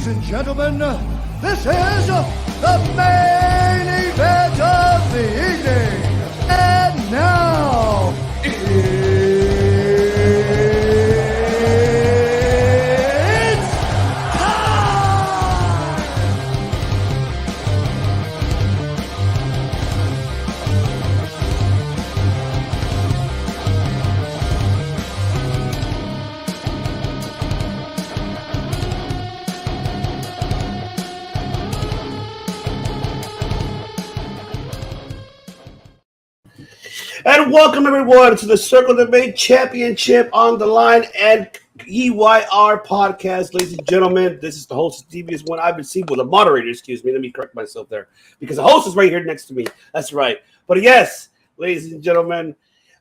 and gentlemen, this is the main event of the evening. And now, it's time! And welcome everyone to the Circle that Made Championship on the Line and EYR podcast, ladies and gentlemen. This is the host, Devious One. I've been seen with the moderator. Excuse me, let me correct myself there because the host is right here next to me. That's right. But yes, ladies and gentlemen,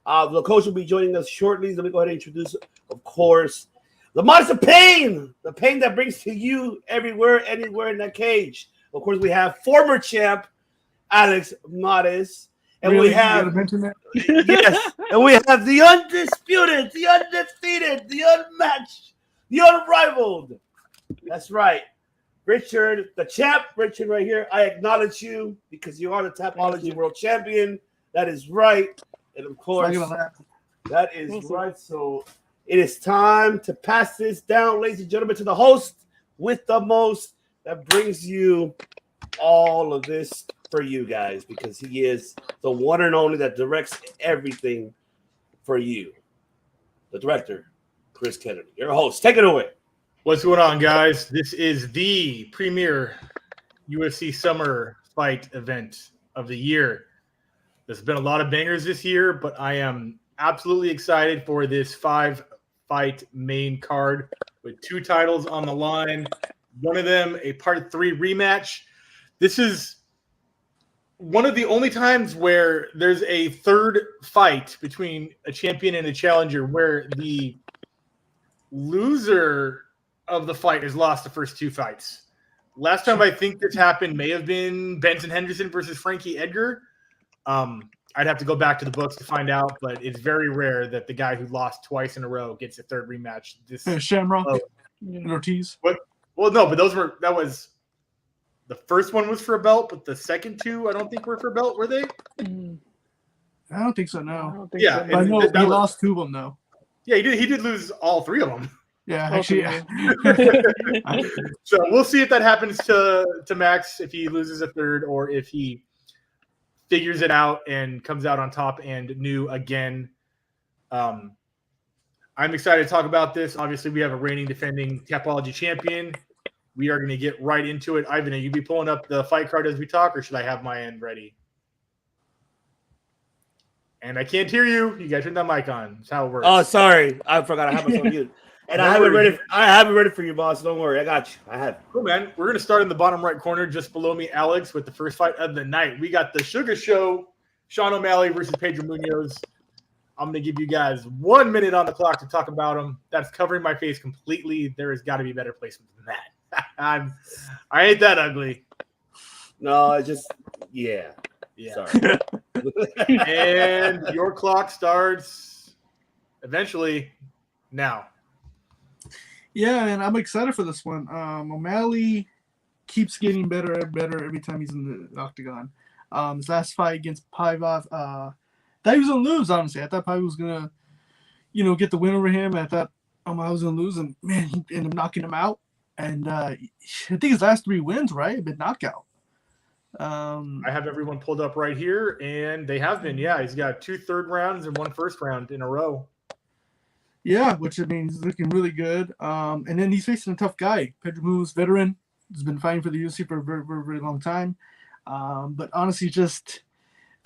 the coach will be joining us shortly. Let me go ahead and introduce, of course, the Munoz of Pain, the pain that brings to you everywhere, anywhere in that cage. Of course, we have former champ Alex Munoz. And really? We have, yes, and we have the undisputed, the undefeated, the unmatched, the unrivaled. That's right, Richard, the champ, Richard, right here. I acknowledge you because you are the Tapology World Champion. That is right, and of course, that is right. So it is time to pass this down, ladies and gentlemen, to the host with the most that brings you all of this for you guys, because he is the one and only that directs everything for you. The director, Chris Kennedy, your host. Take it away. What's going on, guys? This is the premier UFC summer fight event of the year. There's been a lot of bangers this year, but I am absolutely excited for this 5-fight main card with 2 titles on the line. One of them, a Part 3 rematch. This is one of the only times where there's a third fight between a champion and a challenger where the loser of the fight has lost the first 2 fights. Last time I think this happened may have been Benson Henderson versus Frankie Edgar. I'd have to go back to the books to find out, but it's very rare that the guy who lost twice in a row gets a third rematch. Shamrock and Ortiz. What? Well, no, but that was the first one was for a belt, but the second 2 I don't think were for a belt, were they? I don't think so. No. I don't think Yeah, so. I know he lost 2 of them though. Yeah, he did lose all 3 of them. Yeah, actually. Yeah. So we'll see if that happens to Max, if he loses a third or if he figures it out and comes out on top and new again. I'm excited to talk about this. Obviously, we have a reigning defending Tapology champion. We are going to get right into it. Ivan, are you be pulling up the fight card as we talk, or should I have my end ready? And I can't hear you. You guys turn that mic on. That's how it works. Oh, sorry. I forgot I have it on mute. And I have it ready for you, boss. Don't worry. I got you. I have it. Cool, man. We're going to start in the bottom right corner just below me, Alex, with the first fight of the night. We got the Sugar Show, Sean O'Malley versus Pedro Munoz. I'm going to give you guys 1 minute on the clock to talk about them. That's covering my face completely. There has got to be better placement than that. I ain't that ugly. No, it's just, yeah. Sorry. And your clock starts eventually now. Yeah, and I'm excited for this one. O'Malley keeps getting better and better every time he's in the octagon. His last fight against Paiva, thought he was gonna lose. Honestly, I thought Paiva was gonna, get the win over him. I thought O'Malley was gonna lose, and man, he ended up knocking him out. And I think his last 3 wins, right, have been knockout. I have everyone pulled up right here, and they have been. Yeah, he's got 2 third rounds and 1 first round in a row. Yeah, which I mean, he's looking really good. And then he's facing a tough guy. Pedro Munoz, veteran, has been fighting for the UFC for a very, very, very long time. But honestly, it's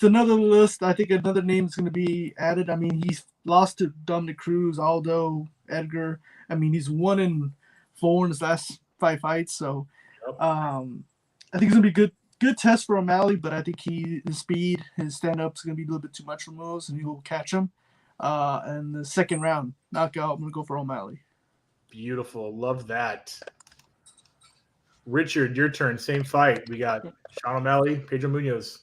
another list. I think another name is going to be added. I mean, he's lost to Dominic Cruz, Aldo, Edgar. I mean, he's 1-4 in his last 5 fights. So I think it's going to be good test for O'Malley, but I think his speed, his stand-up is going to be a little bit too much for Munoz, and he will catch him. And the second round, knockout, I'm going to go for O'Malley. Beautiful. Love that. Richard, your turn. Same fight. We got Sean O'Malley, Pedro Munoz.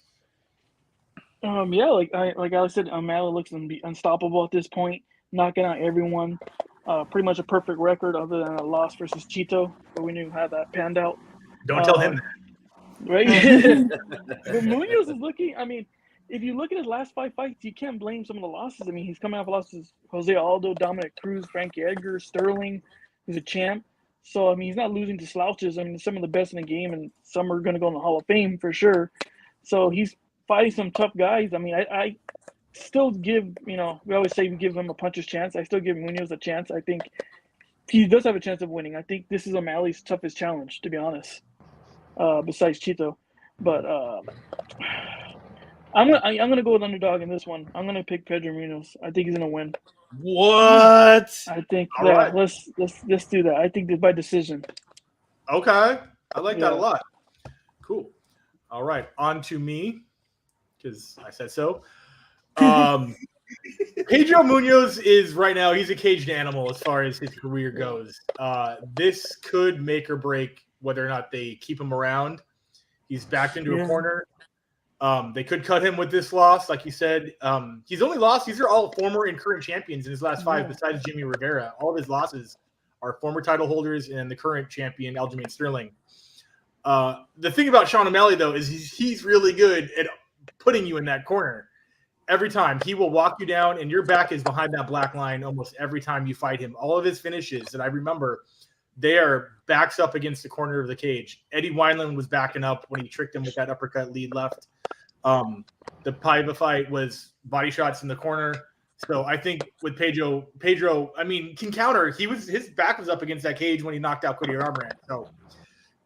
Yeah, like I said, O'Malley looks unstoppable at this point, knocking out everyone. Pretty much a perfect record other than a loss versus Chito, but we knew how that panned out. Don't tell him that. Right? But Munoz is looking, I mean, if you look at his last 5 fights, you can't blame some of the losses. I mean, he's coming off losses: Jose Aldo, Dominic Cruz, Frankie Edgar, Sterling, who's a champ. So, I mean, he's not losing to slouches. I mean, some of the best in the game, and some are going to go in the Hall of Fame for sure. So he's fighting some tough guys. I mean, I still give, we always say we give him a puncher's chance. I still give Munoz a chance. I think he does have a chance of winning. I think this is O'Malley's toughest challenge, to be honest, besides Chito. But I'm gonna go with underdog in this one. I'm gonna pick Pedro Munoz. I think he's gonna win. What? I think All right. let's do that. I think this by decision. Okay. I like that a Yeah. lot. Cool. All right. On to me, because I said so. Pedro Munoz is right now, he's a caged animal as far as his career goes. This could make or break whether or not they keep him around. He's backed into a corner. They could cut him with this loss, like you said. He's only lost. These are all former and current champions in his last 5, besides Jimmy Rivera. All of his losses are former title holders and the current champion, Aljamain Sterling. The thing about Sean O'Malley, though, is he's really good at putting you in that corner. Every time he will walk you down, and your back is behind that black line almost every time you fight him. All of his finishes that I remember, they are backs up against the corner of the cage. Eddie Wineland was backing up when he tricked him with that uppercut lead left. The Paiva fight was body shots in the corner. So I think with Pedro, I mean, can counter. His back was up against that cage when he knocked out Cody Garbrandt. So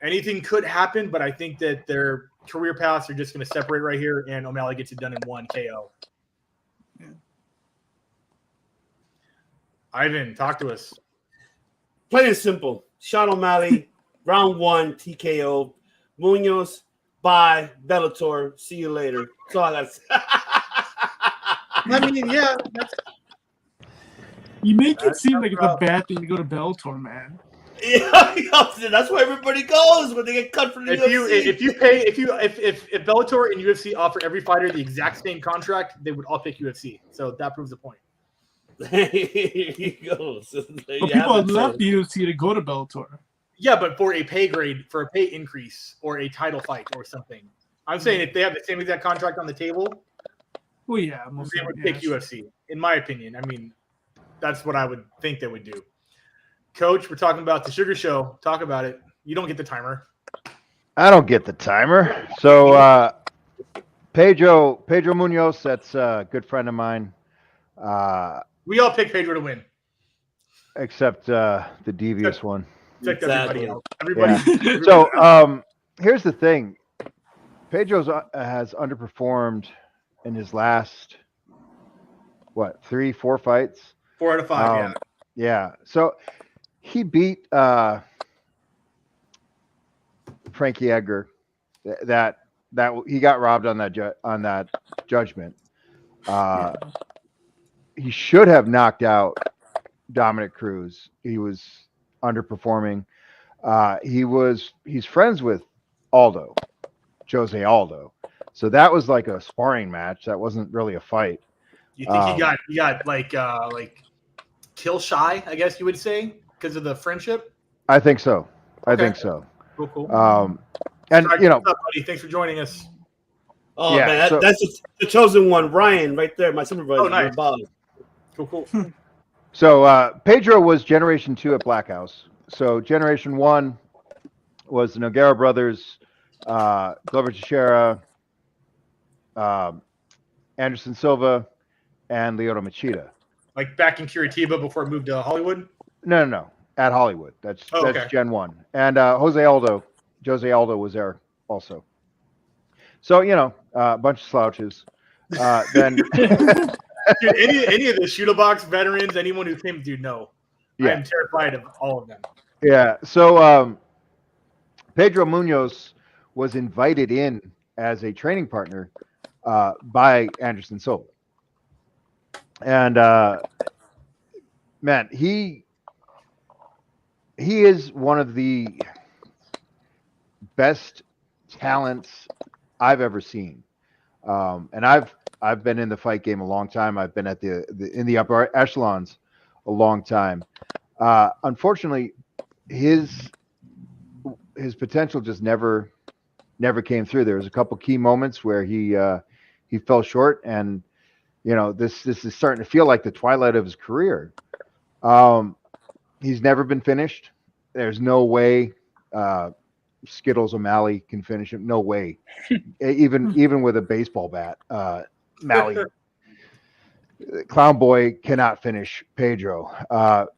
anything could happen, but I think that their career paths are just going to separate right here, and O'Malley gets it done in 1 KO. Yeah. Ivan, talk to us. Plain and simple. Sean O'Malley, round 1, TKO. Munoz, bye. Bellator, see you later. That's all I got to say. I mean, yeah. You make it That's seem no like it's a problem. bad thing to go to Bellator, man. Yeah, that's where everybody goes when they get cut from the UFC. If Bellator and UFC offer every fighter the exact same contract, they would all pick UFC. So that proves the point. There you go. So there But you people have had it. left the UFC to go to Bellator. Yeah, but for a pay grade, for a pay increase, or a title fight, or something. I'm saying if they have the same exact contract on the table, Well, yeah, they mostly. would Yeah, pick sure. UFC. In my opinion, I mean, that's what I would think they would do. Coach, we're talking about the Sugar Show. Talk about it. You don't get the timer. I don't get the timer. So Pedro Munoz, that's a good friend of mine. We all pick Pedro to win. Except the devious one. Except Exactly. everybody else. Everybody. Yeah. So here's the thing. Pedro's has underperformed in his last 3-4 fights. 4 out of 5, yeah. Yeah. So he beat Frankie Edgar. That he got robbed on that judgment. He should have knocked out Dominic Cruz. He was underperforming. He's friends with Jose Aldo. So that was like a sparring match. That wasn't really a fight. You think he got like kill shy, I guess you would say, because of the friendship? I think so. I Okay. think so. Cool. And Strike, what's up, buddy? Thanks for joining us. Oh, Yeah, man, so- that's the chosen one. Ryan, right there, my supervisor. Oh, nice. my boss. Cool. So Pedro was Generation 2 at Black House. So Generation 1 was the Nogueira brothers, Glover Teixeira, Anderson Silva, and Lyoto Machida. Like back in Curitiba before it moved to Hollywood? No. At Hollywood. That's okay. Gen 1. And Jose Aldo was there also. So, a bunch of slouches. Then Dude, any of the Shooter Box veterans, anyone who came, dude, no. I am terrified of all of them. Yeah. So Pedro Munoz was invited in as a training partner by Anderson Silva. And man, he is one of the best talents I've ever seen. And I've been in the fight game a long time. I've been at in the upper echelons a long time. Unfortunately, his potential just never came through. There was a couple key moments where he fell short, and this is starting to feel like the twilight of his career. He's never been finished. There's no way Skittles O'Malley can finish him. No way. Even with a baseball bat, Malley, Clown Boy cannot finish Pedro.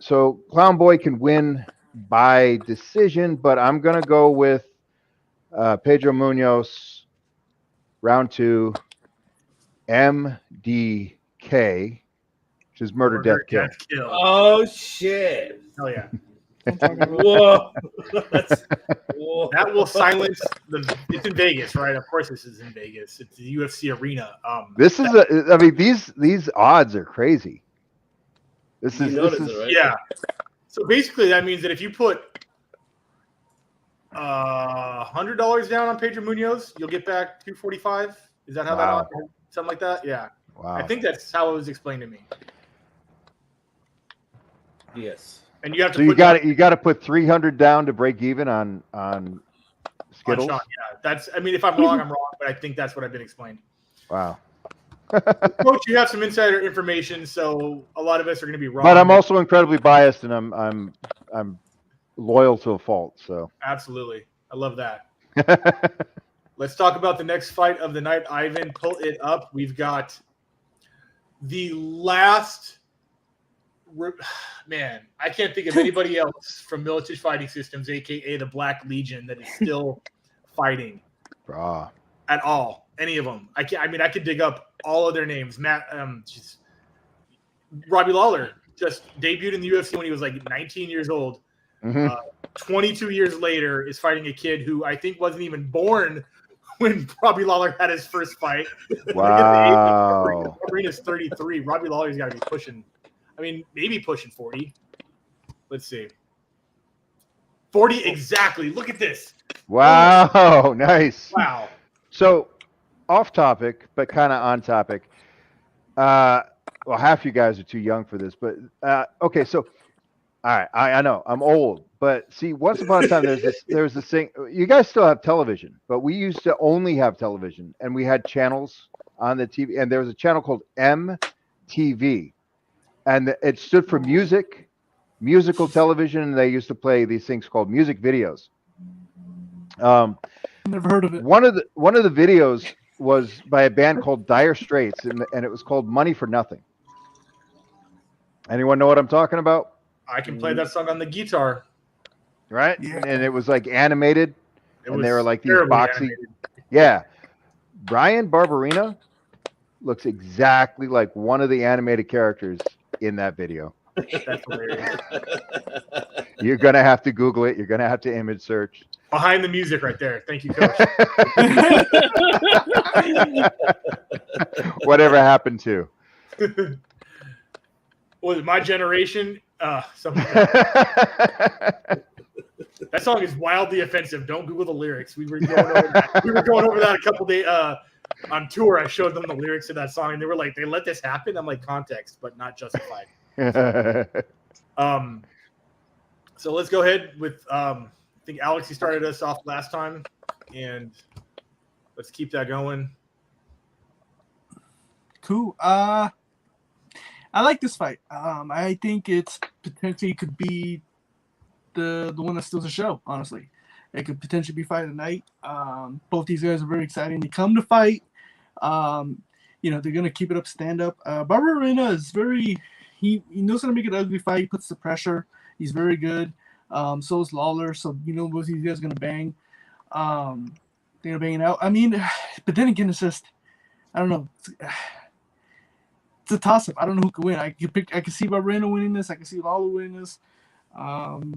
So Clown Boy can win by decision, but I'm gonna go with Pedro Munoz, round 2, MDK, which is murder, death, kill. Oh shit! Hell yeah! Whoa. Whoa. That will silence the. It's in Vegas, right? Of course, this is in Vegas. It's the UFC arena. This is I mean, these odds are crazy. This is Right? Yeah. So basically, that means that if you put $100 down on Pedro Munoz, you'll get back $245. Is that how Wow. that? Something like that? Yeah. Wow. I think that's how it was explained to me. Yes. And you have to. So you got to put 300 down to break even on Skittles. Yeah, that's. I mean, if I'm wrong, I'm wrong, but I think that's what I've been explained. Wow. Coach, you have some insider information, so a lot of us are going to be wrong. But I'm also incredibly biased, and I'm loyal to a fault. So absolutely, I love that. Let's talk about the next fight of the night. Ivan, pull it up. We've got the last. Man, I can't think of anybody else from Military Fighting Systems, aka the Black Legion, that is still fighting at all. Any of them? I could dig up all of their names. Robbie Lawler just debuted in the UFC when he was like 19 years old. 22 years later, is fighting a kid who I think wasn't even born when Robbie Lawler had his first fight. Wow. Arena's 33. Robbie Lawler's got to be pushing. I mean, maybe pushing 40. Let's see. 40 exactly. Look at this. Wow. Nice. Wow. So, off topic, but kind of on topic. Well, half you guys are too young for this, but okay. So, all right, I know I'm old, but see, once upon a time there was this thing. You guys still have television, but we used to only have television, and we had channels on the TV, and there was a channel called MTV. And it stood for musical television, and they used to play these things called music videos. Never heard of it. One of the videos was by a band called Dire Straits, and it was called "Money for Nothing." Anyone know what I'm talking about? I can play that song on the guitar. Right? Yeah. And it was like animated, and they were like these boxy. Animated. Yeah. Brian Barberina looks exactly like one of the animated characters in that video. That's hilarious. You're gonna have to Google it. You're gonna have to image search. Behind the music right there. Thank you, Coach. Whatever happened to? Was it my generation? Something like that. That song is wildly offensive. Don't Google the lyrics. We were going over that a couple days on tour. I showed them the lyrics to that song, and they were like, "They let this happen." I'm like, "Context, but not justified." So let's go ahead with. I think Alex, he started us off last time, and let's keep that going. Cool. I like this fight. I think it's potentially could be the one that steals the show. Honestly, it could potentially be fight of the night. Both these guys are very exciting. They come to fight. They're gonna keep it up, stand up. Barberina is very. He knows how to make an ugly fight. He puts the pressure. He's very good. So is Lawler. So both these guys are gonna bang. They're gonna bang it out. I mean, but then again, it's just I don't know. It's a toss-up. I don't know who could win. I can see Barberina winning this. I can see Lawler winning this. I'm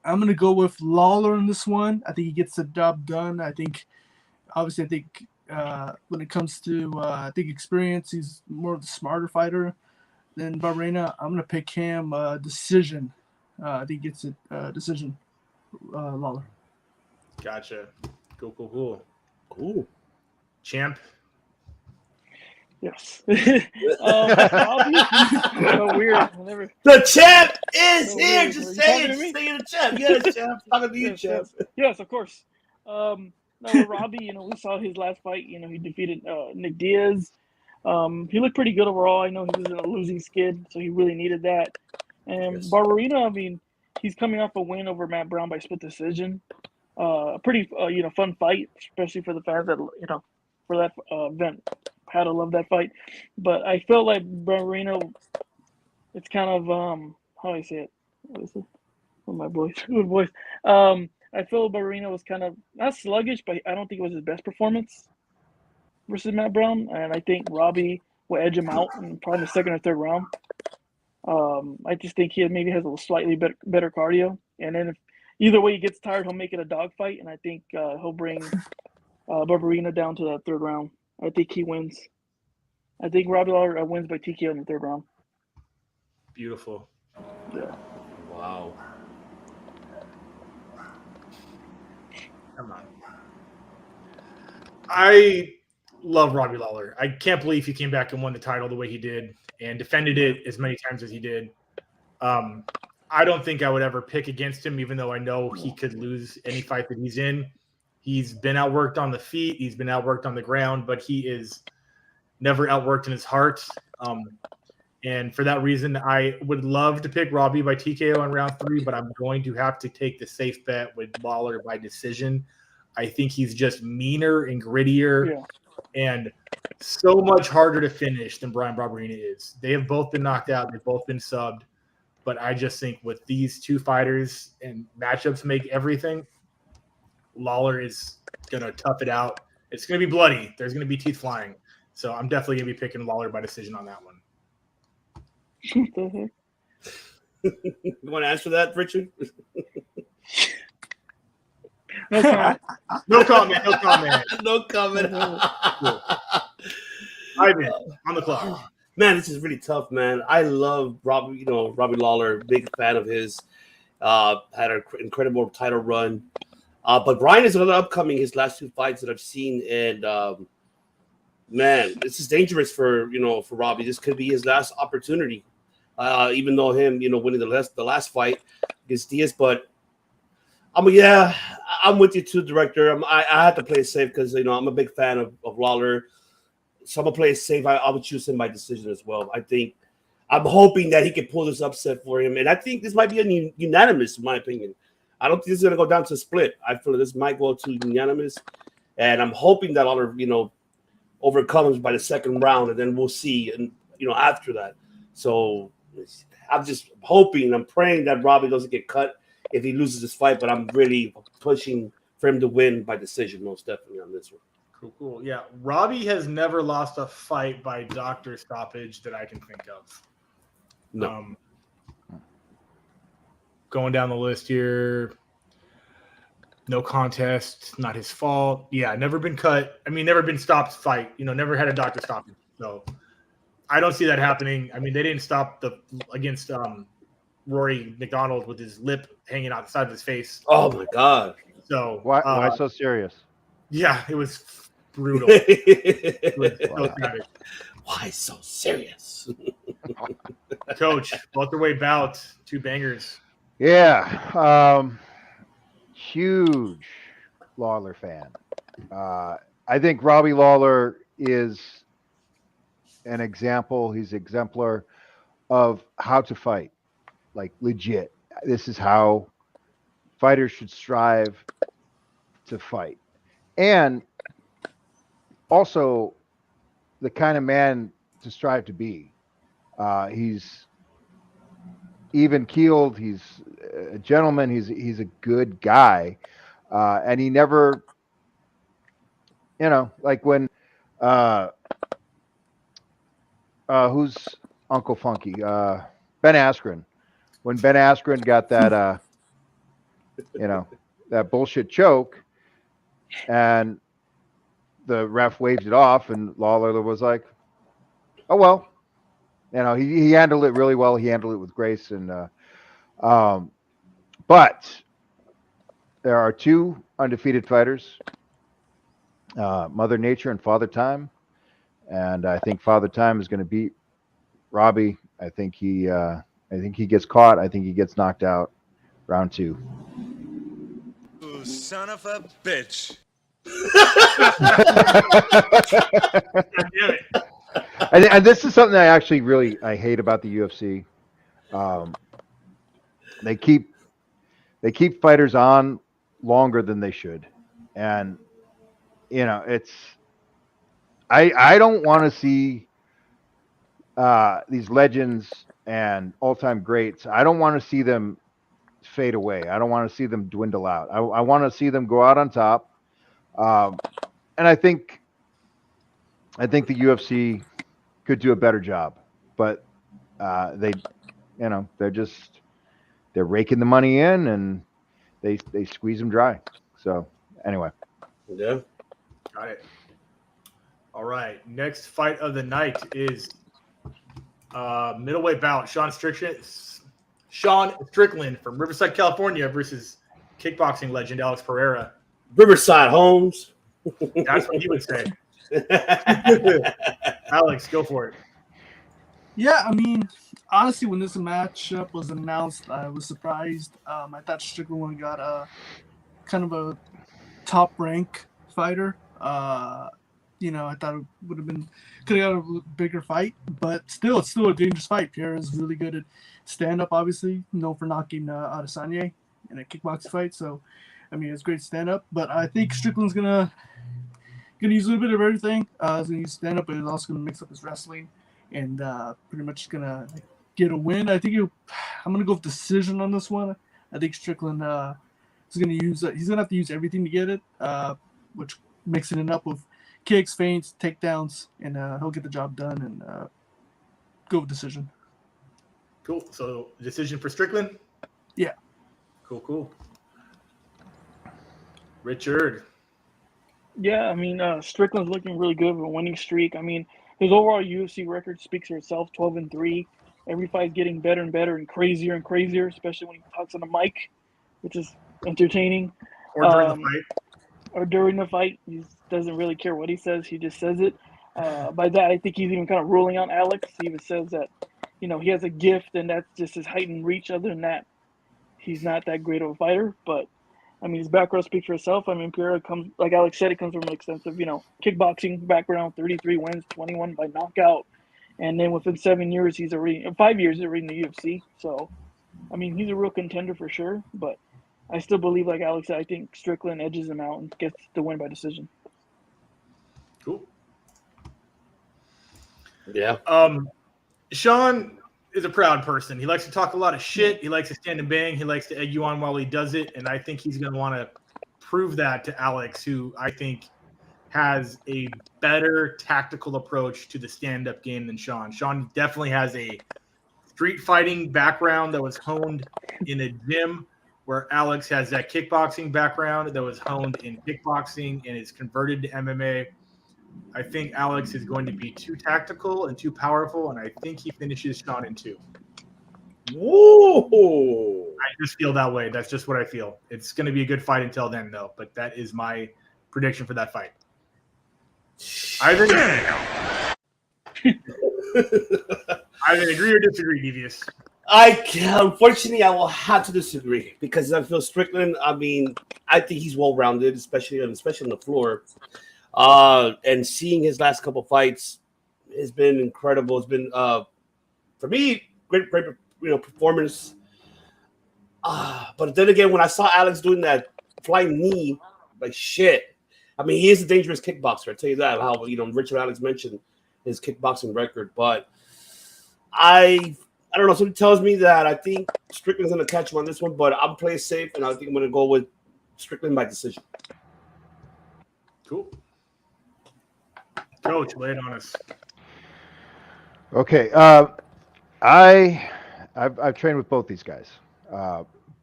gonna go with Lawler in this one. I think he gets the job done. I think when it comes to experience, he's more of the smarter fighter than Barberina. I'm gonna pick him decision. I think he gets it decision. Lawler. Gotcha. Cool. Champ. Yes. So weird. I never. The champ is So here. weird. Just Are you say talking it. to Just me? say it, champ. Yes, champ. Talking to you, Yes, champ. yes, of course. No, with Robbie, we saw his last fight. He defeated Nick Diaz. He looked pretty good overall. I know he was in a losing skid, so he really needed that. And Yes. Barberina, he's coming off a win over Matt Brown by split decision. A pretty, fun fight, especially for the fans that, for that event. Had to love that fight. But I felt like Barberina, it's kind of, how do I say it? What is it? Oh, my voice. Good voice. I feel Barberina was kind of, not sluggish, but I don't think it was his best performance versus Matt Brown. And I think Robbie will edge him out in probably the second or third round. I just think he maybe has a slightly better cardio. And then if either way he gets tired, he'll make it a dogfight. And I think he'll bring Barberina down to that third round. I think he wins. I think Robbie Lawler wins by TKO in the third round. Beautiful. Yeah. Wow. Come on. I love Robbie Lawler. I can't believe he came back and won the title the way he did and defended it as many times as he did. I don't think I would ever pick against him, even though I know he could lose any fight that he's in. He's been outworked on the feet. He's been outworked on the ground, but he is never outworked in his heart. And for that reason, I would love to pick Robbie by TKO in round 3, but I'm going to have to take the safe bet with Lawler by decision. I think he's just meaner and grittier and so much harder to finish than Brian Barberina is. They have both been knocked out. They've both been subbed. But I just think with these two fighters and matchups make everything, Lawler is going to tough it out. It's going to be bloody. There's going to be teeth flying. So I'm definitely going to be picking Lawler by decision on that one. You want to answer that, Richard? No comment. No comment. No comment. No comment. Ivan, on the clock. Man, this is really tough, man. I love Robbie Lawler, big fan of his. Had an incredible title run. But Brian is another upcoming, his last 2 fights that I've seen. And, man, this is dangerous for Robbie. This could be his last opportunity. Even though him, winning the last fight against Diaz. But, I'm with you too, Director. I had to play it safe because, I'm a big fan of Lawler. So I'm going to play it safe. I would choose him by decision as well. I'm hoping that he can pull this upset for him. And I think this might be a unanimous, in my opinion. I don't think this is going to go down to a split. I feel this might go to unanimous. And I'm hoping that Lawler, overcomes by the second round. And then we'll see, and after that. So I'm just hoping, I'm praying that Robbie doesn't get cut if he loses this fight. But I'm really pushing for him to win by decision, most definitely, on this one. Cool. Yeah. Robbie has never lost a fight by doctor stoppage that I can think of. No. Going down the list here. No contest. Not his fault. Yeah. Never been cut. Never been stopped fight. Never had a doctor stoppage. So I don't see that happening. They didn't stop against Rory McDonald with his lip hanging out the side of his face. Oh, my God. So Why so serious? Yeah, it was brutal. Why so serious? Coach, welterweight bout, 2 bangers. Yeah, huge Lawler fan. I think Robbie Lawler is an example. He's exemplar of how to fight, like legit. This is how fighters should strive to fight. And also the kind of man to strive to be. He's even keeled. He's a gentleman. He's a good guy. And he never, like when, who's Uncle Funky? Ben Askren. When Ben Askren got that, that bullshit choke, and the ref waved it off, and Lawler was like, "Oh well," he handled it really well. He handled it with grace, and but there are 2 undefeated fighters, Mother Nature and Father Time, and I think Father Time is going to beat Robbie. I think he gets caught. I think he gets knocked out. Round 2. You son of a bitch. God damn it. And this is something I actually I hate about the UFC. They keep fighters on longer than they should, and it's I don't want to see these legends and all-time greats. I don't want to see them fade away. I don't want to see them dwindle out. I want to see them go out on top. And I think the UFC could do a better job, but they're raking the money in and they squeeze them dry. So anyway, Yeah. Got it. All right. Next fight of the night is middleweight bout. Sean Strickland from Riverside, California versus kickboxing legend Alex Pereira. Riverside Homes. That's what he would say. Alex, go for it. Yeah, I mean, honestly, when this matchup was announced, I was surprised. I thought Strickland got a kind of a top rank fighter. I thought it could have got a bigger fight, but still, it's still a dangerous fight. Pierre is really good at stand up, obviously, known for knocking Adesanya in a kickboxing fight. So, I mean, it's great stand up, but I think Strickland's gonna use a little bit of everything. He's gonna use stand up, but he's also gonna mix up his wrestling. And pretty much gonna get a win. I think I'm gonna go with decision on this one. I think Strickland is gonna use. He's gonna have to use everything to get it, which mixing it up with kicks, feints, takedowns, and he'll get the job done and go with decision. Cool. So decision for Strickland. Yeah. Cool. Richard. Yeah, I mean, Strickland's looking really good with a winning streak. I mean, his overall UFC record speaks for itself, 12-3. Every fight's getting better and better and crazier, especially when he talks on the mic, which is entertaining. Or during the fight. Or during the fight. He doesn't really care what he says. He just says it. By that, I think he's even kind of ruling out Alex. He even says that, he has a gift and that's just his heightened reach. Other than that, he's not that great of a fighter. But, I mean, his background speaks for itself. I mean, Pierre comes, like Alex said, it comes from an extensive, kickboxing background, 33 wins, 21 by knockout. And then within 7 years, 5 years, he's already in the UFC. So, I mean, he's a real contender for sure. But I still believe, like Alex said, I think Strickland edges him out and gets the win by decision. Cool. Yeah. Sean is a proud person. He likes to talk a lot of shit. He likes to stand and bang. He likes to egg you on while he does it. And I think he's going to want to prove that to Alex, who I think has a better tactical approach to the stand-up game than Sean. Sean definitely has a street fighting background that was honed in a gym, where Alex has that kickboxing background that was honed in kickboxing and is converted to MMA. I think Alex is going to be too tactical and too powerful, and I think he finishes Sean in 2. Whoa! I just feel that way. That's just what I feel. It's going to be a good fight until then, though. But that is my prediction for that fight. Either agree or disagree, Devious. Unfortunately, I will have to disagree because I feel Strickland. I mean, I think he's well-rounded, especially on the floor. And seeing his last couple fights has been incredible. It's been for me great performance. But then again, when I saw Alex doing that flying knee, like shit. I mean, he is a dangerous kickboxer. I tell you that. How Richard Alex mentioned his kickboxing record, but I don't know. Something tells me that I think Strickland's going to catch him on this one, but I'm playing safe, and I think I'm going to go with Strickland by decision. Cool. Coach, lay it on us. Okay. I've trained with both these guys.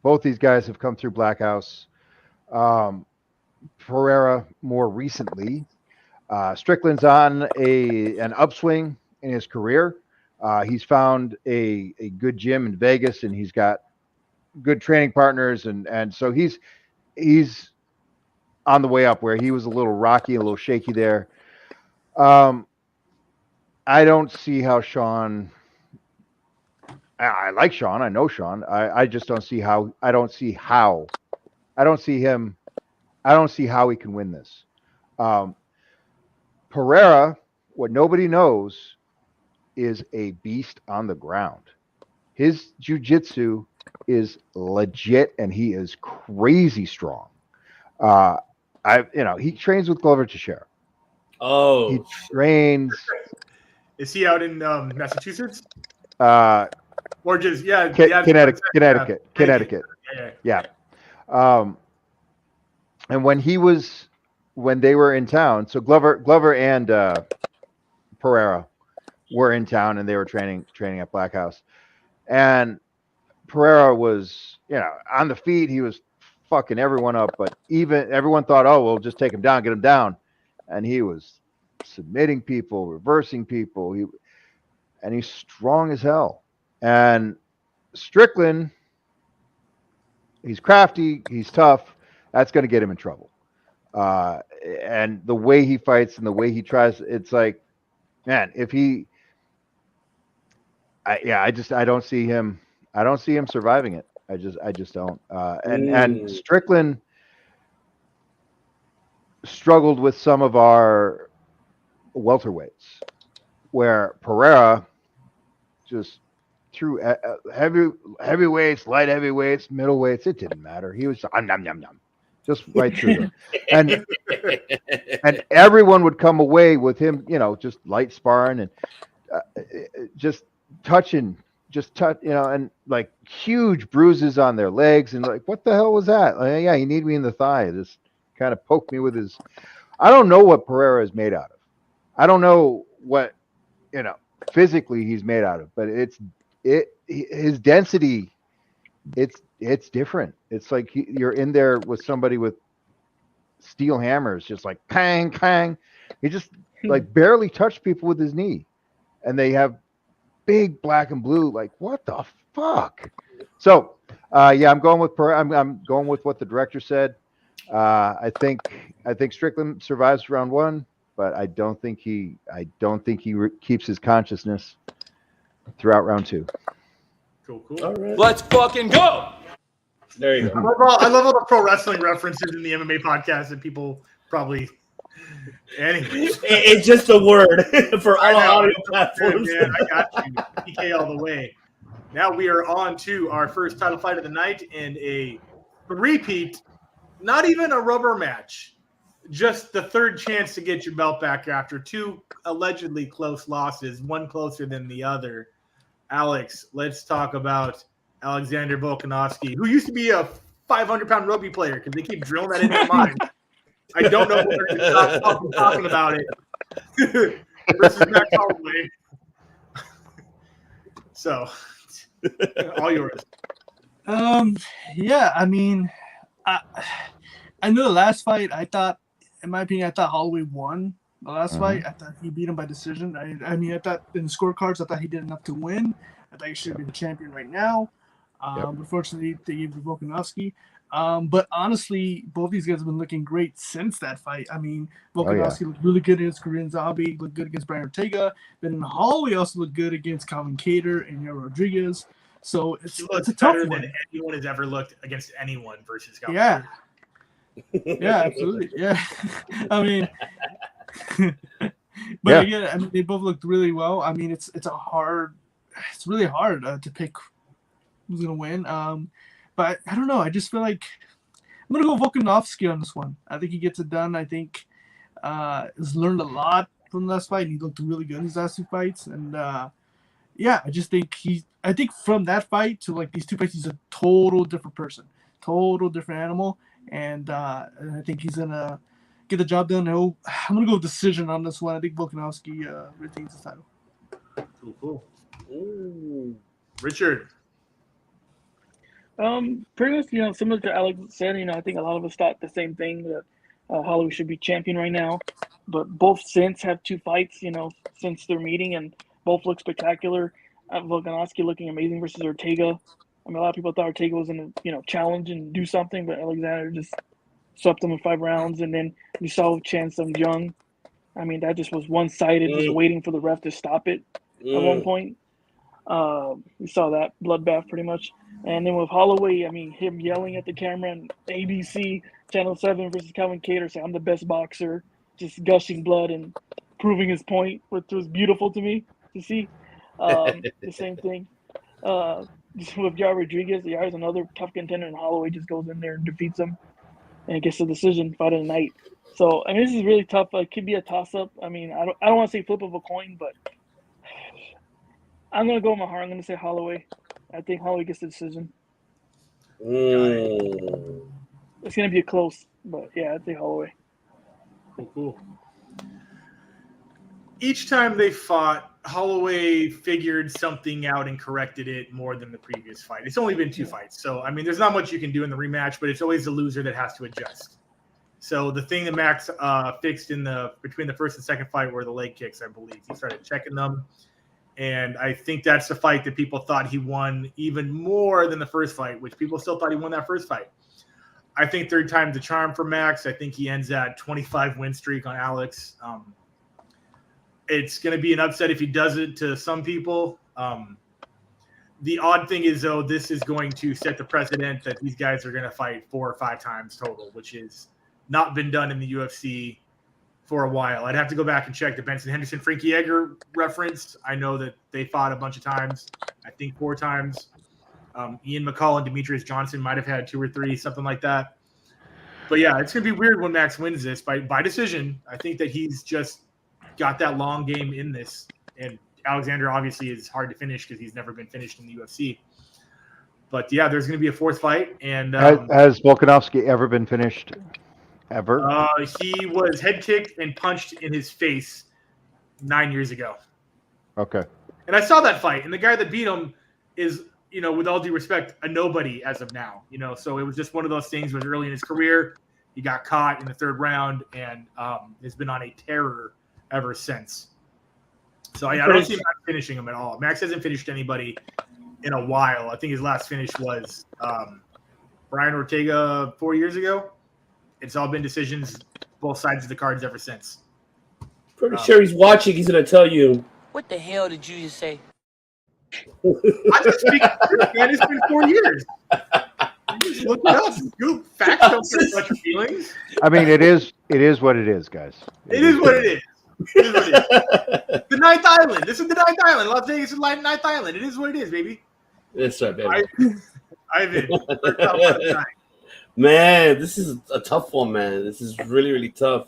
Both these guys have come through Black House. Pereira more recently. Strickland's on an upswing in his career. He's found a good gym in Vegas, and he's got good training partners, and so he's on the way up, where he was a little rocky, a little shaky there. I don't see how Sean I like Sean. I know Sean. I just don't see how. I don't see how. I don't see him. I don't see how he can win this. Pereira, what nobody knows, is a beast on the ground. His jiu-jitsu is legit, and he is crazy strong. He trains with Glover Teixeira. Oh, He trains. Is he out in Massachusetts? Or just Connecticut. Yeah. Yeah. And when they were in town, so Glover and Pereira were in town, and they were training at Black House, and Pereira was, on the feet, he was fucking everyone up, but even everyone thought, oh, we'll just take him down, get him down, and he was submitting people, reversing people, and he's strong as hell. And Strickland, he's crafty, he's tough. That's going to get him in trouble. And the way he fights and the way he tries, it's like, man, if he, I don't see him. I don't see him surviving it. I just don't. And Strickland struggled with some of our welterweights, where Pereira just threw heavyweights, light heavyweights, middleweights. It didn't matter. He was just right through them, and everyone would come away with him, just light sparring and just touching. And like huge bruises on their legs, and like, what the hell was that? Like, yeah, he kneed me in the thigh. Just kind of poked me with his. I don't know what Pereira is made out of. I don't know what physically he's made out of, but his density. It's different. It's like you're in there with somebody with steel hammers, just like pang pang. He just like barely touched people with his knee, and they have big black and blue. Like, what the fuck? So, I'm going with I'm going with what the director said. I think Strickland survives round one, but I don't think he keeps his consciousness throughout round two. Cool. all right. Let's fucking go. There you go. I love all the pro wrestling references in the MMA podcast that people probably. Anyway, It's just a word for all audio platforms. Man, I got you. PK all the way. Now we are on to our first title fight of the night and a repeat, not even a rubber match, just the third chance to get your belt back after two allegedly close losses, one closer than the other. Alex, let's talk about Alexander Volkanovski, who used to be a 500-pound rugby player because they keep drilling that in their mind. I don't know if we're going to stop talking about it. Versus Matt Holloway. So, all yours. Yeah, I mean, I know the last fight, I thought Holloway won the last fight. I thought he beat him by decision. I mean, I thought in the scorecards, I thought he did enough to win. I thought he should be the champion right now. Unfortunately, they gave it to Volkanovski. But honestly, both these guys have been looking great since that fight. I mean, Volkanovski looked really good against Korean Zombie, looked good against Brian Ortega. Then Holloway also looked good against Calvin Kattar and Yair Rodriguez. So it's a tough one. Than anyone has ever looked against anyone versus Calvin. Yeah. Yeah, absolutely. Yeah. I mean, but again, I mean, they both looked really well. I mean, it's really hard to pick who's gonna win. But I don't know. I just feel like I'm gonna go Volkanovski on this one. I think he gets it done. I think has learned a lot from the last fight. And he looked really good in his last two fights. And I just think I think from that fight to like these two fights, he's a total different person, total different animal. And I think he's gonna get the job done. I'm gonna go with decision on this one. I think Volkanovski retains the title. Cool. Ooh. Richard. Pretty much, similar to Alex said, I think a lot of us thought the same thing, that Holloway should be champion right now. But both since have two fights, since their meeting, and both look spectacular. Volkanovski looking amazing versus Ortega. I mean, a lot of people thought Ortega was going to, challenge and do something, but Alexander just swept him in 5 rounds. And then you saw Chan Sung Jung. I mean, that just was one-sided, just waiting for the ref to stop it at one point. We saw that bloodbath pretty much. And then with Holloway, I mean, him yelling at the camera and ABC Channel 7 versus Calvin Kattar saying, I'm the best boxer, just gushing blood and proving his point, which was beautiful to me to see. The same thing. Just with Yair Rodriguez, Yair's another tough contender, and Holloway just goes in there and defeats him and gets the decision fight of the night. So, I mean, this is really tough. It could be a toss-up. I mean, I don't want to say flip of a coin, but I'm going to go with my heart. I'm going to say Holloway. I think Holloway gets the decision. It's going to be a close, but yeah, I think Holloway. Cool. Each time they fought, Holloway figured something out and corrected it more than the previous fight. It's only been 2 fights. So, I mean, there's not much you can do in the rematch, but it's always the loser that has to adjust. So the thing that Max fixed between the first and second fight were the leg kicks, I believe. He started checking them. And I think that's the fight that people thought he won even more than the first fight, which people still thought he won that first fight. I think third time's the charm for Max. I think he ends that 25 win streak on Alex. It's going to be an upset if he does it to some people. The odd thing is, though, this is going to set the precedent that these guys are going to fight 4 or 5 times total, which is not been done in the UFC for a while. I'd have to go back and check the Benson Henderson Frankie Edgar reference. I know that they fought a bunch of times, I think 4 times. Ian McCall and Demetrius Johnson might have had 2 or 3, something like that. But yeah, it's going to be weird when Max wins this by decision. I think that he's just got that long game in this. And Alexander obviously is hard to finish because he's never been finished in the UFC. But yeah, there's going to be a 4th fight. And has Volkanovski ever been finished? Ever? He was head kicked and punched in his face 9 years ago. Okay. And I saw that fight, and the guy that beat him is, with all due respect, a nobody as of now. So it was just one of those things where early in his career, he got caught in the 3rd round and has been on a terror ever since. So yeah, I don't see Max finishing him at all. Max hasn't finished anybody in a while. I think his last finish was Brian Ortega 4 years ago. It's all been decisions, both sides of the cards ever since. Pretty sure he's watching. He's going to tell you. What the hell did you just say? I'm just speaking truth, man. It's been 4 years. You just look it up. Google facts don't hurt such feelings. I mean, it is what it is, guys. It is what it is. The 9th island. This is the 9th island. Las Vegas is like 9th island. It is what it is, baby. That's right, baby. Ivan. Man, this is a tough one, man. This is really, really tough.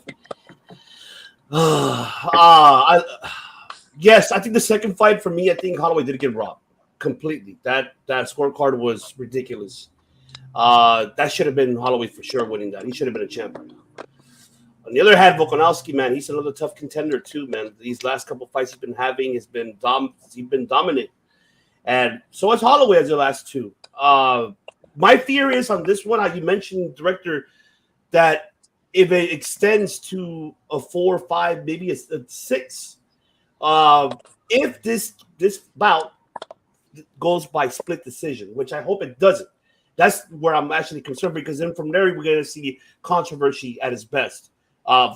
Yes, I think the second fight for me, I think Holloway did get robbed completely. That scorecard was ridiculous. That should have been Holloway for sure winning that. He should have been a champion. On the other hand, Volkanovski, man, he's another tough contender too, man. These last couple fights he's been having, he's been dominant, and so has Holloway as the last 2. My fear is on this one, how you mentioned, director, that if it extends to a 4 or 5, maybe a 6, if this bout goes by split decision, which I hope it doesn't, that's where I'm actually concerned, because then from there we're going to see controversy at its best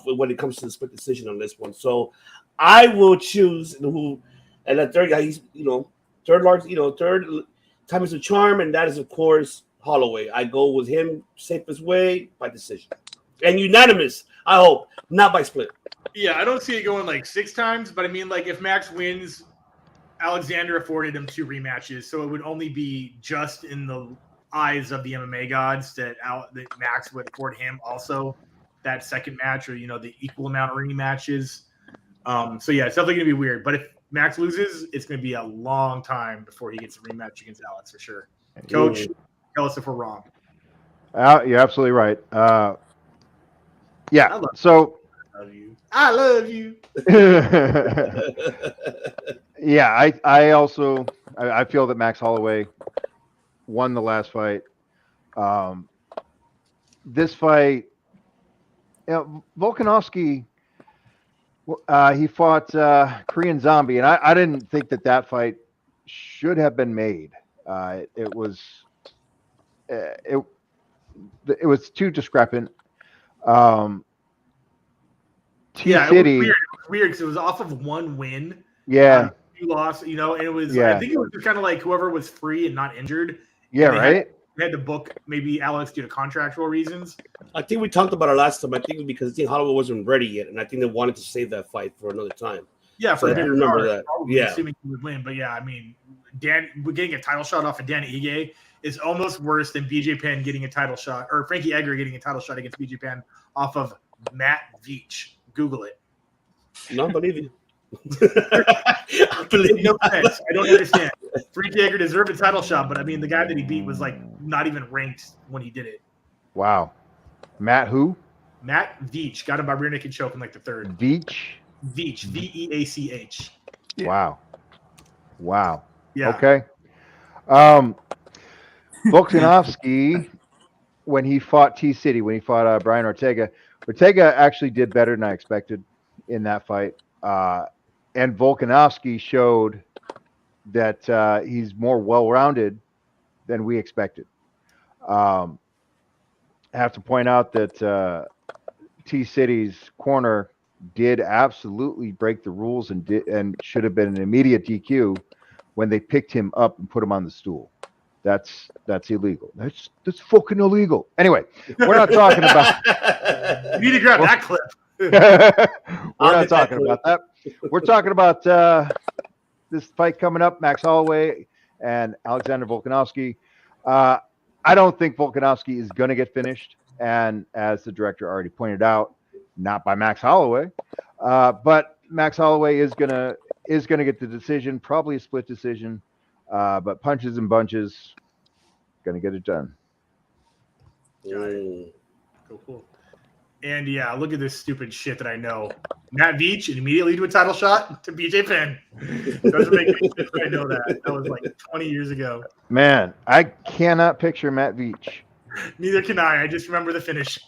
when it comes to the split decision on this one. So I will choose and that third guy, he's third time is a charm, and that is of course Holloway. I go with him safest way by decision and unanimous. I hope not by split. Yeah, I don't see it going like 6 times, but I mean, like if Max wins, Alexander afforded him 2 rematches, so it would only be just in the eyes of the MMA gods that Max would afford him also that second match, or the equal amount of rematches. So yeah, it's definitely gonna be weird. But if Max loses, it's gonna be a long time before he gets a rematch against Alex for sure. Coach, tell us if we're wrong. You're absolutely right. Yeah. I love you. Yeah, I also feel that Max Holloway won the last fight. This fight, Volkanovski, he fought Korean Zombie, and I didn't think that fight should have been made. It was too discrepant. Yeah, it was weird because it was off of 1 win. Yeah. You lost, and it was. Yeah. I think it was kind of like whoever was free and not injured. Yeah, they right. had to book maybe Alex due to contractual reasons. I think we talked about it last time. I think it was because Holloway wasn't ready yet, and I think they wanted to save that fight for another time. Yeah, for So I a do big remember card, that. probably, Yeah. assuming he would win. But yeah, I mean, we're getting a title shot off of Dan Ige is almost worse than BJ Penn getting a title shot, or Frankie Edgar getting a title shot against BJ Penn off of Matt Veach. Google it. No, believe you. I believe no sense. I don't understand. Frankie Edgar deserved a title shot, but I mean, the guy that he beat was like not even ranked when he did it. Wow. Matt who? Matt Veach got him by rear naked choke in like the third. Veach. Veach, Veach. Yeah. Wow. Yeah. Okay. Volkanovski, when he fought T-City, when he fought Brian Ortega actually did better than I expected in that fight. And Volkanovski showed that he's more well-rounded than we expected. I have to point out that T-City's corner did absolutely break the rules and should have been an immediate DQ when they picked him up and put him on the stool. That's illegal. That's fucking illegal. Anyway, we're not talking about. You need to grab that clip. We're not talking about that. We're talking about this fight coming up: Max Holloway and Alexander Volkanovski. I don't think Volkanovski is going to get finished, and as the director already pointed out, not by Max Holloway, but Max Holloway is gonna get the decision, probably a split decision, but punches and bunches, gonna get it done. Cool. And yeah, look at this stupid shit that I know. Matt Veach immediately to a title shot to BJ Penn. Doesn't make any sense. I know that. That was like 20 years ago. Man, I cannot picture Matt Veach. Neither can I. I just remember the finish.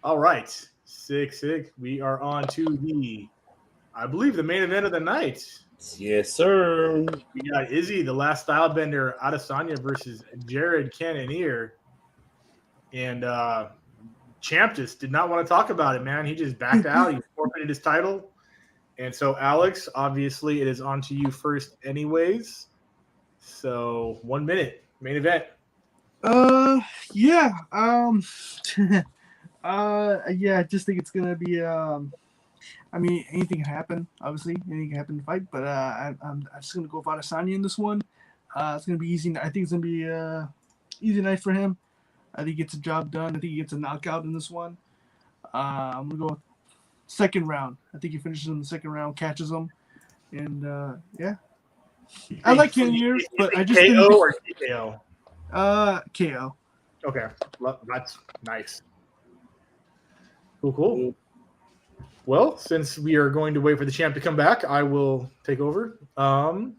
All right. Sick. We are on to I believe, the main event of the night. Yes, sir. We got Izzy, the last style bender, Adesanya versus Jared Cannonier. And Champ just did not want to talk about it, man. He just backed out. He forfeited his title. And so, Alex, obviously, it is on to you first anyways. So, 1 minute, main event. Yeah. Yeah, I just think it's gonna be I mean, anything can happen, obviously. Anything can happen in the fight, but I'm just gonna go with Adesanya in this one. It's gonna be easy. I think it's gonna be easy night for him. I think he gets the job done. I think he gets a knockout in this one. I'm gonna go with second round. I think he finishes in the second round, catches him, and yeah. I like Cannonier, but I just KO or TKO? KO. Okay, that's nice. Cool. Well, since we are going to wait for the champ to come back, I will take over. I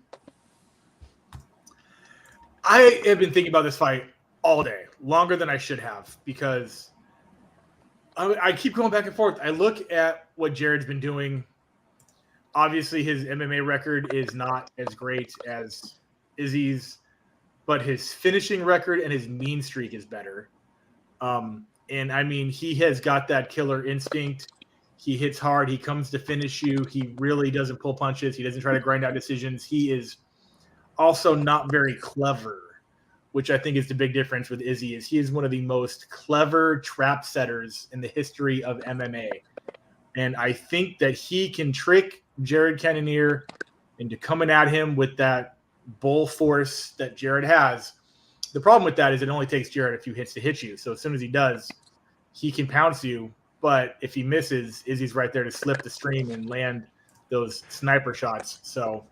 have been thinking about this fight all day, longer than I should have, because I keep going back and forth. I look at what Jared's been doing. Obviously, his MMA record is not as great as Izzy's, but his finishing record and his mean streak is better. And I mean, he has got that killer instinct. He hits hard. He comes to finish you. He really doesn't pull punches. He doesn't try to grind out decisions. He is also not very clever, which I think is the big difference with Izzy. Is he is one of the most clever trap setters in the history of MMA. And I think that he can trick Jared Cannonier into coming at him with that bull force that Jared has. The problem with that is it only takes Jared a few hits to hit you. So as soon as he does, he can pounce you. But if he misses, Izzy's right there to slip the stream and land those sniper shots. So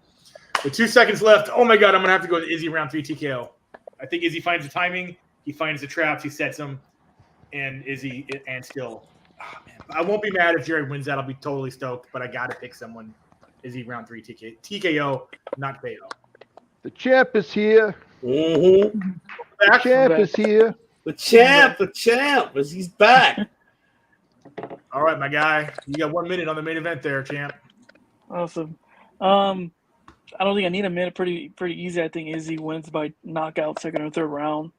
with 2 seconds left, oh my God, I'm going to have to go with Izzy round 3 TKO. I think Izzy finds the timing. He finds the traps. He sets them. And Izzy, and still, oh man, I won't be mad if Jared wins that. I'll be totally stoked, but I got to pick someone. Izzy round 3 TKO, not KO. The champ is here. Mm-hmm. The champ is here. The champ, he's back. All right, my guy. You got 1 minute on the main event there, champ. Awesome. I don't think I need a minute. Pretty easy. I think Izzy wins by knockout, second or third round.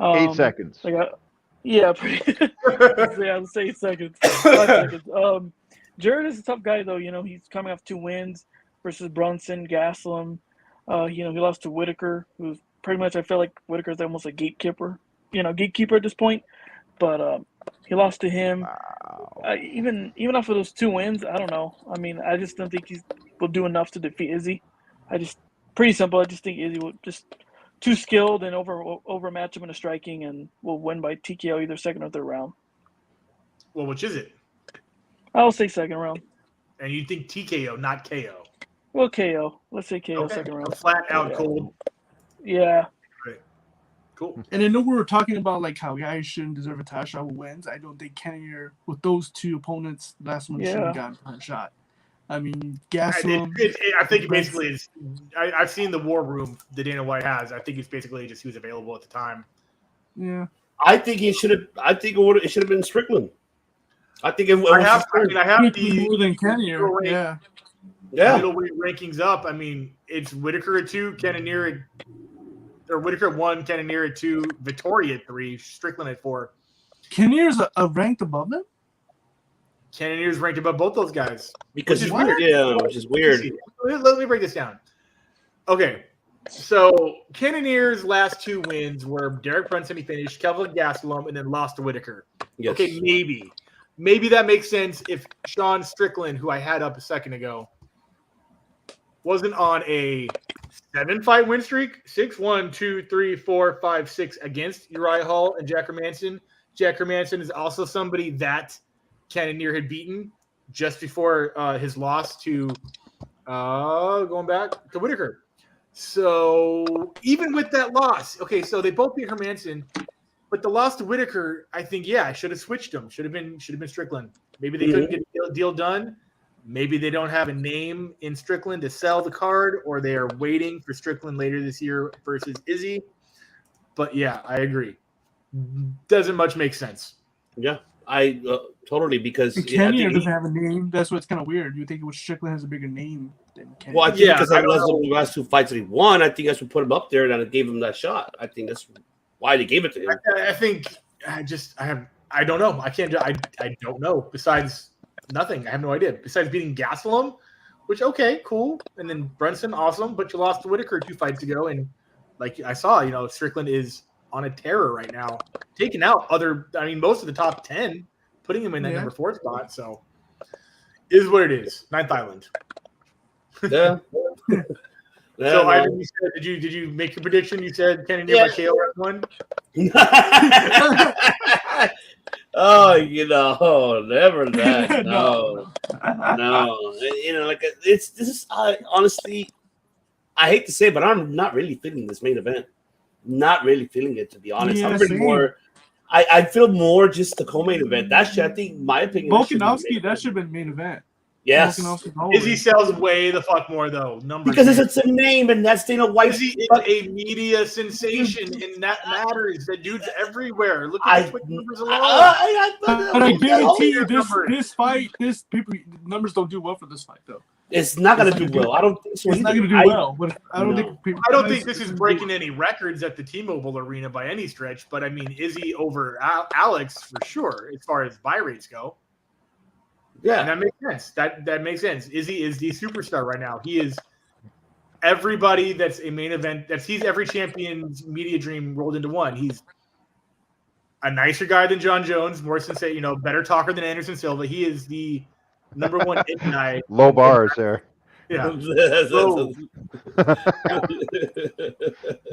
8 seconds. Yeah, let's say 8 seconds. 5 seconds. Jared is a tough guy, though. You know, he's coming off 2 wins. versus Brunson, Gaslam. He lost to Whitaker, who's pretty much, I feel like Whitaker's almost a gatekeeper at this point. But he lost to him. Even off of those 2 wins, I don't know. I mean, I just don't think he will do enough to defeat Izzy. Pretty simple. I just think Izzy will just too skilled and overmatch him in a striking, and will win by TKO either second or third round. Well, which is it? I'll say second round. And you think TKO, not KO? Well, KO. Let's say KO Okay. second round. Flat out cold. Yeah. Cool. And I know we were talking about like how guys shouldn't deserve a title shot with wins. I don't think Cannonier, with those 2 opponents, last one shouldn't have gotten a shot. I mean, Gaslam. I think it basically is. I've seen the war room that Dana White has. I think it's basically just who's available at the time. Yeah. I think it should have been Strickland. I think it I have the more than Cannonier. Yeah. Middleweight rankings up. I mean, it's Whitaker at 2, Cannonier or Whitaker at 1, Cannonier at 2, Vittori at 3, Strickland at 4. Cannonier's a ranked above him? Cannonier's ranked above both those guys. Because it's weird. Yeah, which is weird. Let me break this down. Okay. So Cannonier's last 2 wins were Derek Brunson, he finished, Kelvin Gastelum, and then lost to Whitaker. Yes. Okay, maybe that makes sense if Sean Strickland, who I had up a second ago, wasn't on a 7-fight win streak, 6-1, 2, 3, 4, 5, 6 against Uriah Hall and Jack Hermanson. Jack Hermanson is also somebody that Cannonier had beaten just before his loss to going back to Whitaker. So even with that loss, okay, so they both beat Hermanson, but the loss to Whitaker, I think, I should have switched them. Should have been Strickland. Maybe they couldn't get the deal done. Maybe they don't have a name in Strickland to sell the card, or they are waiting for Strickland later this year versus Izzy. But yeah, I agree. Doesn't much make sense. Yeah, I totally, because Cannonier doesn't have a name. That's what's kind of weird. You think Strickland has a bigger name than Cannonier. Well, I think because the last 2 fights that he won, I think that's what put him up there and that gave him that shot. I think that's why they gave it to him. I don't know. I don't know. Besides nothing. I have no idea. Besides beating Gastelum, which, okay, cool. And then Brunson, awesome. But you lost to Whitaker 2 fights ago. And like I saw, Strickland is on a terror right now. Taking out most of the top 10, putting him in that number 4 spot. So is what it is. Ninth Island. Yeah. So Ivan, you said, did you make your prediction? You said Cannonier by KO at 1? Oh, never that. No. This is honestly, I hate to say it, but I'm not really feeling this main event. Not really feeling it, to be honest. Yeah, I'm really more. I feel more just the co-main event. That should, I think, my opinion. Volkanovski, that should have been main event. Yes. Izzy sells way the fuck more though. Because it's a name, and that's Dana White. Izzy is a media sensation, and that matters. That dude's everywhere. Look at the numbers alone. But I guarantee you, this fight, numbers don't do well for this fight though. It's not going to do well. I don't think so. It's not going to do well. But I don't think this is breaking any records at the T-Mobile Arena by any stretch. But I mean, Izzy over Alex for sure, as far as buy rates go. Yeah, and that makes sense. That makes sense. Izzy is the superstar right now. He is everybody that's a main event. He's every champion's media dream rolled into one. He's a nicer guy than John Jones, more sincere, better talker than Anderson Silva. He is the number one hit guy. Low bars there. Yeah. The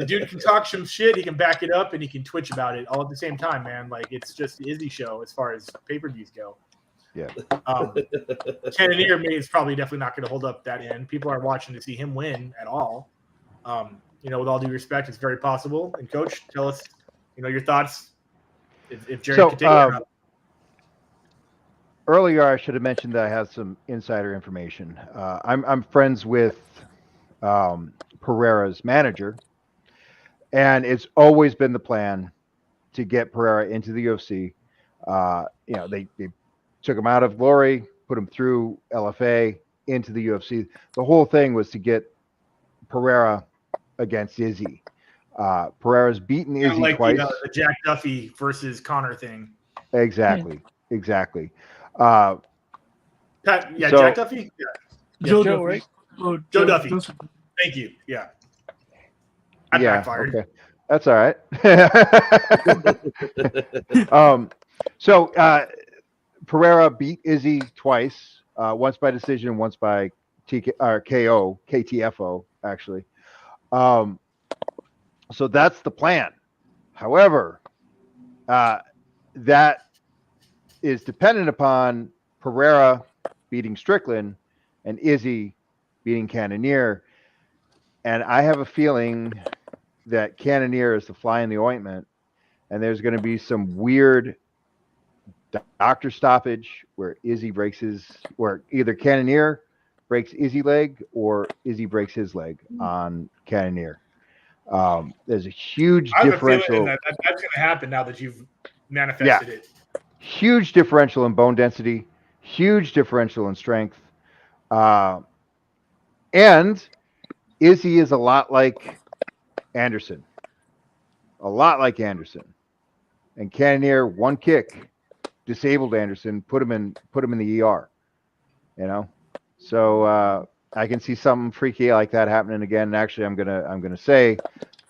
dude can talk some shit. He can back it up, and he can twitch about it all at the same time, man. Like, it's just the Izzy show as far as pay-per-views go. Yeah. Cannonier is probably definitely not going to hold up that end. People are watching to see him win at all. With all due respect, it's very possible. And Coach, tell us, your thoughts. If Jerry could take it. Earlier, I should have mentioned that I have some insider information. I'm friends with Pereira's manager, and it's always been the plan to get Pereira into the UFC. They took him out of Glory, put him through LFA into the UFC. The whole thing was to get Pereira against Izzy. Pereira's beaten Izzy twice. The Jack Duffy versus Connor thing. Exactly. Jack Duffy? Yeah. Joe, right? Oh, Joe Duffy. Joseph. Thank you. Yeah. I Yeah. backfired. Okay. That's all right. So Pereira beat Izzy twice, once by decision, once by KTFO, actually. So that's the plan. However, that is dependent upon Pereira beating Strickland and Izzy beating Cannonier. And I have a feeling that Cannonier is the fly in the ointment, and there's going to be some weird doctor stoppage where either Cannonier breaks Izzy leg or Izzy breaks his leg on Cannonier. There's a huge I have differential. a feeling that's going to happen now that you've manifested it. Huge differential in bone density, huge differential in strength. And Izzy is a lot like Anderson. And Cannonier, one kick, disabled Anderson, put him in the ER. So I can see something freaky like that happening again. And actually, I'm gonna say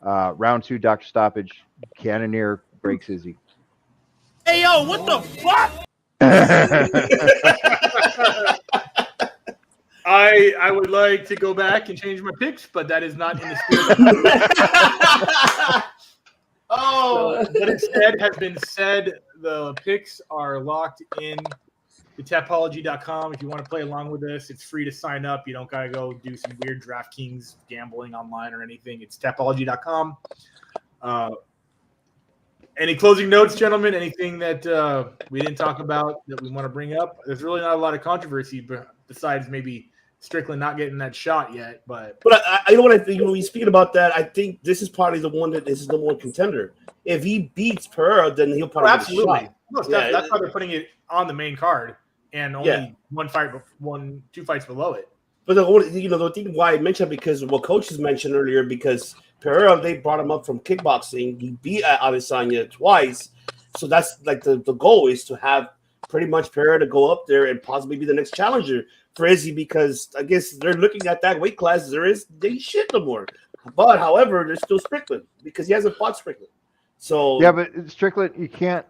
round 2 doctor stoppage. Cannonier breaks Izzy. Hey yo, what the fuck? I would like to go back and change my picks, but that is not in the spirit. What instead has been said, the picks are locked in the Tapology.com. If you want to play along with us, it's free to sign up. You don't got to go do some weird DraftKings gambling online or anything. It's Tapology.com. Any closing notes, gentlemen? Anything that we didn't talk about that we want to bring up? There's really not a lot of controversy besides maybe Strickland not getting that shot yet. But I you know what I think when we speaking about that, I think this is probably the one that is the one contender. If he beats Pereira, then he'll probably get a absolutely. shot. That's why they're putting it on the main card and only two fights below it. But the thing why I mentioned because what coaches mentioned earlier, because Pereira, they brought him up from kickboxing. He beat Adesanya twice. So that's like the goal is to have pretty much Pereira to go up there and possibly be the next challenger for Izzy, because I guess they're looking at that weight class. They shit no more. But however, there's still Strickland because he hasn't fought Strickland. So yeah, but Strickland, you can't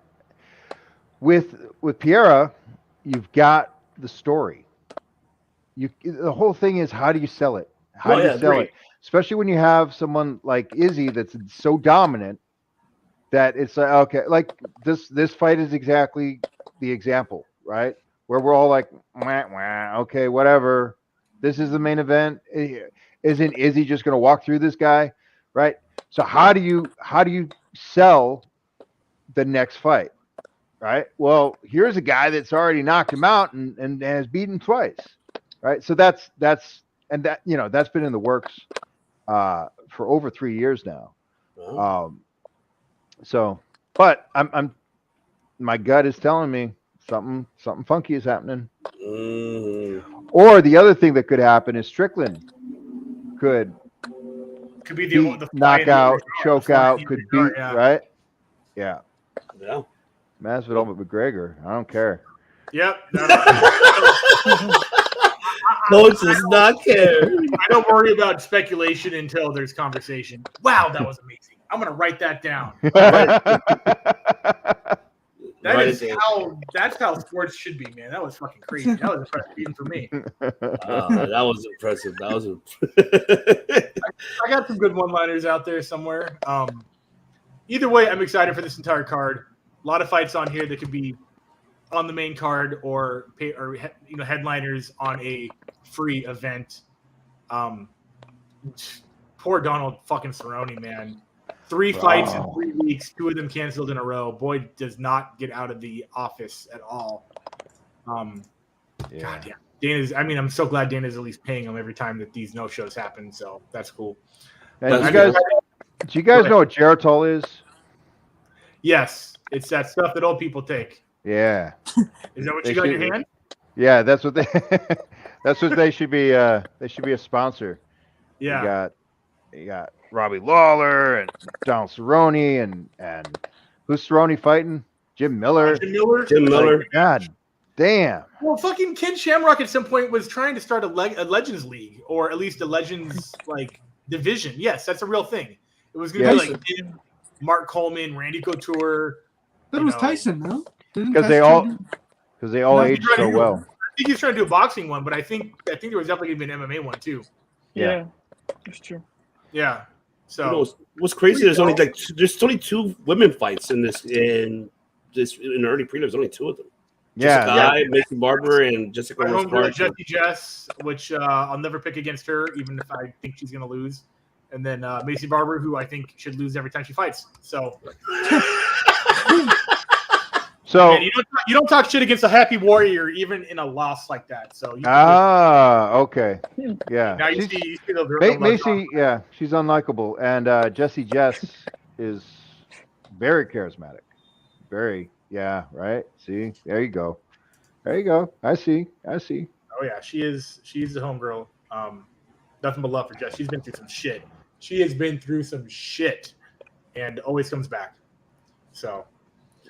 with Pereira, you've got the story. The whole thing is, how do you sell it? How do you sell it? Especially when you have someone like Izzy that's so dominant that it's like, okay, like this fight is exactly the example, right? Where we're all like, wah, wah, okay, whatever. This is the main event. Isn't Izzy just going to walk through this guy, right? So how do you sell the next fight, right? Well, here's a guy that's already knocked him out and has beaten twice, right? So that's that's been in the works for over 3 years now. But I'm my gut is telling me something funky is happening. Or the other thing that could happen is Strickland could be the knockout, choke out, could beat, right? Yeah. Masvidal, but McGregor, I don't care. Yep. Coach does not care. I don't worry about speculation until there's conversation. Wow, that was amazing. I'm gonna write that down. That's how sports should be, man. That was fucking crazy. That was impressive even for me. That was impressive. I got some good one-liners out there somewhere. Either way, I'm excited for this entire card. A lot of fights on here that could be on the main card or headliners on a free event. Poor Donald fucking Cerrone, man. 3 fights in 3 weeks, 2 of them canceled in a row. Boy does not get out of the office at all. God, yeah. I'm so glad Dana's at least paying him every time that these no-shows happen. So that's cool. Do you guys know what Geritol is? Yes, it's that stuff that old people take. Yeah. Is that what you got in your hand? Yeah, that's what they should be. They should be a sponsor. Yeah. You got Robbie Lawler and Donald Cerrone and who's Cerrone fighting? Jim Miller. Jim Miller. God, Damn. Well, fucking Ken Shamrock at some point was trying to start a Legends League, or at least a Legends like division. Yes, that's a real thing. It was going to be like him, Mark Coleman, Randy Couture. That was Tyson, no? Because they all aged so well. I think he's trying to do a boxing one, but I think there was definitely going to be an MMA one too. Yeah, that's true. Yeah. So what's crazy? There's only two women fights in the early prelims. There's only two of them. Yeah, Macy Barber and Jessica Rose. Jessie Jess, which I'll never pick against her, even if I think she's going to lose. And then Macy Barber, who I think should lose every time she fights. So, man, you don't talk shit against a happy warrior, even in a loss like that. So, okay, yeah. Now you see the Macy, yeah, she's unlikable, and Jessie Jess is very charismatic, very. Yeah, right. See, there you go. I see. Oh yeah, she's the homegirl. Nothing but love for Jess. She's been through some shit. She has been through some shit, and always comes back. So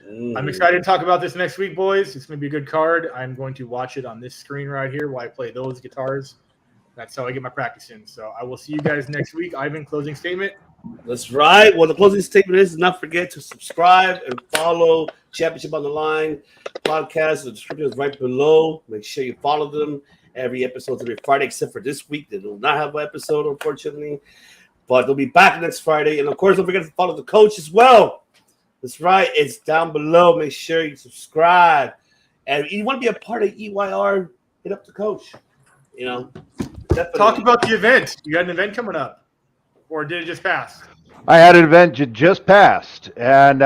I'm excited to talk about this next week, boys. It's going to be a good card. I'm going to watch it on this screen right here while I play those guitars. That's how I get my practice in. So I will see you guys next week. Ivan, closing statement. That's right. Well, the closing statement is not forget to subscribe and follow Championship on the Line podcast. The description is right below. Make sure you follow them. Every episode every Friday, except for this week. They will not have an episode, unfortunately. But they'll be back next Friday. And, of course, don't forget to follow the coach as well. That's right. It's down below. Make sure you subscribe. And if you want to be a part of EYR, hit up the coach. You know, definitely. Talk about the event. You got an event coming up. Or did it just pass? I had an event just passed, and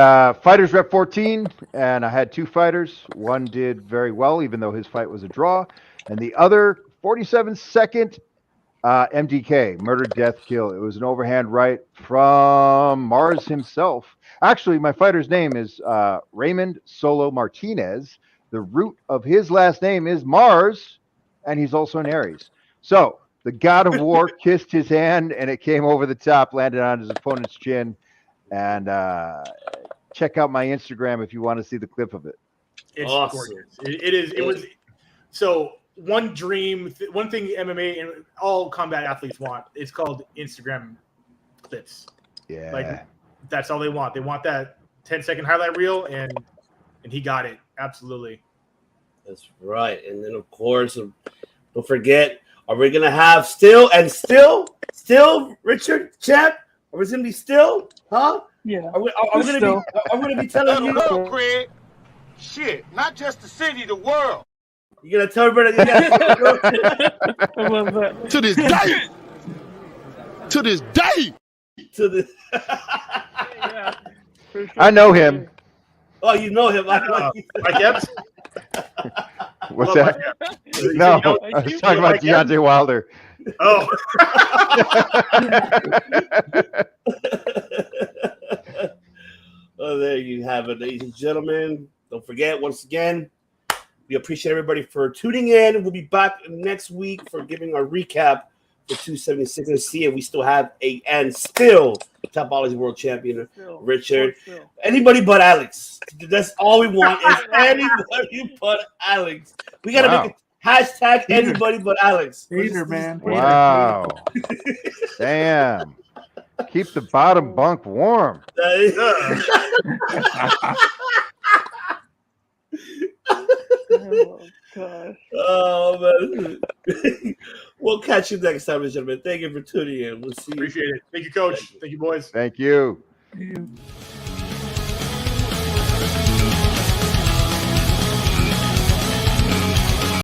Fighters Rep 14, and I had two fighters. One did very well, even though his fight was a draw, and the other 47-second MDK, murder, death, kill. It was an overhand right from Mars himself. Actually, my fighter's name is Raymond Solo Martinez. The root of his last name is Mars, and he's also an Aries. So the God of War kissed his hand, and it came over the top, landed on his opponent's chin. And check out my Instagram if you want to see the clip of it. It's gorgeous. It was so one thing MMA and all combat athletes want. It's called Instagram clips. Yeah, like that's all they want. They want that 10-second highlight reel, and he got it absolutely. That's right. And then of course, don't forget. Are we gonna have still Richard Champ? Are we gonna be still? Huh? Yeah. Are we gonna be telling you? World, Craig. Shit, not just the city, the world. You gonna tell everybody? I love that. To this day. To this day. To the. Yeah, for sure. I know him. Oh, you know him. Mike Epps? What's that? No, I was talking about Deontay Wilder. Oh. Oh, there you have it, ladies and gentlemen. Don't forget, once again, we appreciate everybody for tuning in. We'll be back next week for giving our recap for 276 and see if we still have still Topology World Champion Richard. Anybody but Alex. That's all we want is anybody but Alex. We gotta make a hashtag anybody but Alex. Hater, man. Wow. Damn. Keep the bottom bunk warm. Oh, gosh. Oh, man. We'll catch you next time, gentlemen. Thank you for tuning in. We'll see you. Appreciate it. Thank you, Coach. Thank you, boys. Thank you. You.